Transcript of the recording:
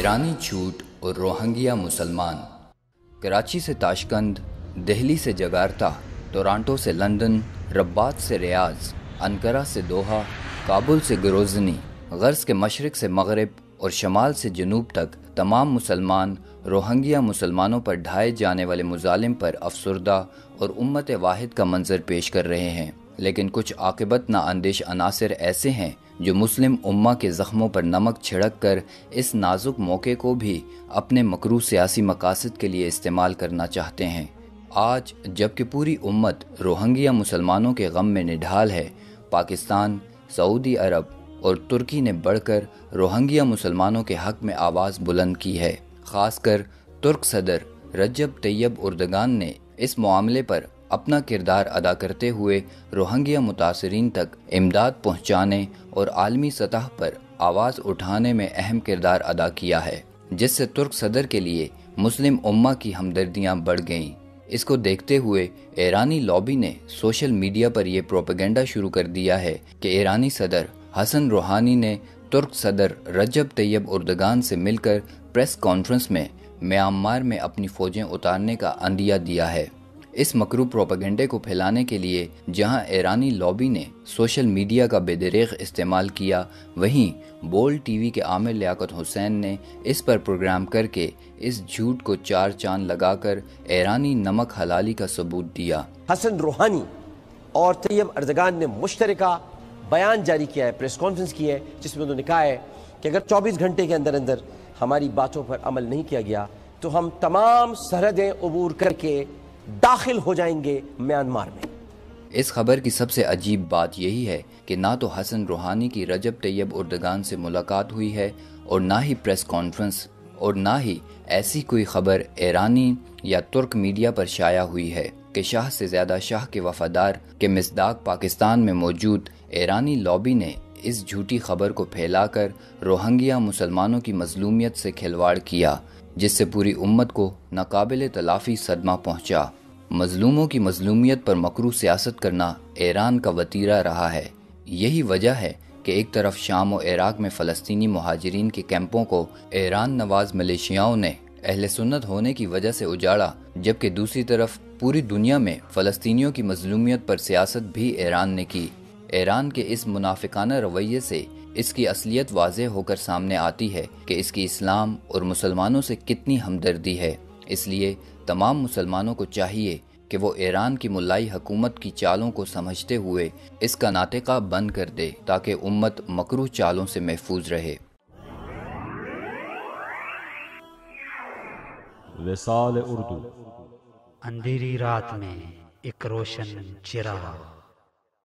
ایرانی جھوٹ اور روہنگیا مسلمان۔ کراچی سے تاشقند، دہلی سے جکارتہ، ٹورانٹو سے لندن، رباط سے ریاض، انقرہ سے دوحہ، کابل سے گروزنی، غرب کے مشرق سے مغرب اور شمال سے جنوب تک تمام مسلمان روہنگیا مسلمانوں پر ڈھائے جانے والے مظالم پر افسردہ اور امت واحد کا منظر پیش کر رہے ہیں، لیکن کچھ عاقبت نااندیش عناصر ایسے ہیں جو مسلم امہ کے زخموں پر نمک چھڑک کر اس نازک موقع کو بھی اپنے مکروہ سیاسی مقاصد کے لیے استعمال کرنا چاہتے ہیں۔ آج جبکہ پوری امت روہنگیا مسلمانوں کے غم میں نڈھال ہے، پاکستان، سعودی عرب اور ترکی نے بڑھ کر روہنگیا مسلمانوں کے حق میں آواز بلند کی ہے۔ خاص کر ترک صدر رجب طیب اردگان نے اس معاملے پر اپنا کردار ادا کرتے ہوئے روہنگیا متاثرین تک امداد پہنچانے اور عالمی سطح پر آواز اٹھانے میں اہم کردار ادا کیا ہے، جس سے ترک صدر کے لیے مسلم امہ کی ہمدردیاں بڑھ گئیں۔ اس کو دیکھتے ہوئے ایرانی لابی نے سوشل میڈیا پر یہ پروپیگنڈا شروع کر دیا ہے کہ ایرانی صدر حسن روحانی نے ترک صدر رجب طیب اردگان سے مل کر پریس کانفرنس میں میانمار میں اپنی فوجیں اتارنے کا عندیہ دیا ہے۔ اس مکروہ پروپیگنڈے کو پھیلانے کے لیے جہاں ایرانی لابی نے سوشل میڈیا کا بے دریغ استعمال کیا، وہیں بول ٹی وی کے عامر لیاقت حسین نے اس پر پروگرام کر کے اس جھوٹ کو چار چاند لگا کر ایرانی نمک حلالی کا ثبوت دیا۔ حسن روحانی اور طیب اردگان نے مشترکہ بیان جاری کیا ہے، پریس کانفرنس کی ہے، جس میں انہوں نے کہا ہے کہ اگر 24 گھنٹے کے اندر اندر ہماری باتوں پر عمل نہیں کیا گیا تو ہم تمام سرحدیں عبور کر کے داخل ہو جائیں گے میانمار میں۔ اس خبر کی سب سے عجیب بات یہی ہے کہ نہ تو حسن روحانی کی رجب طیب اردگان سے ملاقات ہوئی ہے اور نہ ہی پریس کانفرنس، اور نہ ہی ایسی کوئی خبر ایرانی یا ترک میڈیا پر شائع ہوئی ہے کہ شاہ سے زیادہ شاہ کے وفادار کے مصداق پاکستان میں موجود ایرانی لابی نے اس جھوٹی خبر کو پھیلا کر روہنگیا مسلمانوں کی مظلومیت سے کھلواڑ کیا، جس سے پوری امت کو ناقابل تلافی صدمہ پہنچا۔ مظلوموں کی مظلومیت پر مکروہ سیاست کرنا ایران کا وتیرہ رہا ہے۔ یہی وجہ ہے کہ ایک طرف شام و عراق میں فلسطینی مہاجرین کے کیمپوں کو ایران نواز ملیشیاؤں نے اہل سنت ہونے کی وجہ سے اجاڑا، جبکہ دوسری طرف پوری دنیا میں فلسطینیوں کی مظلومیت پر سیاست بھی ایران نے کی۔ ایران کے اس منافقانہ رویے سے اس کی اصلیت واضح ہو کر سامنے آتی ہے کہ اس کی اسلام اور مسلمانوں سے کتنی ہمدردی ہے۔ اس لیے تمام مسلمانوں کو چاہیے کہ وہ ایران کی ملائی حکومت کی چالوں کو سمجھتے ہوئے اس کا ناطقہ بند کر دے تاکہ امت مکروہ چالوں سے محفوظ رہے۔ وصال اردو۔ اندھیری رات میں ایک روشن چراغ۔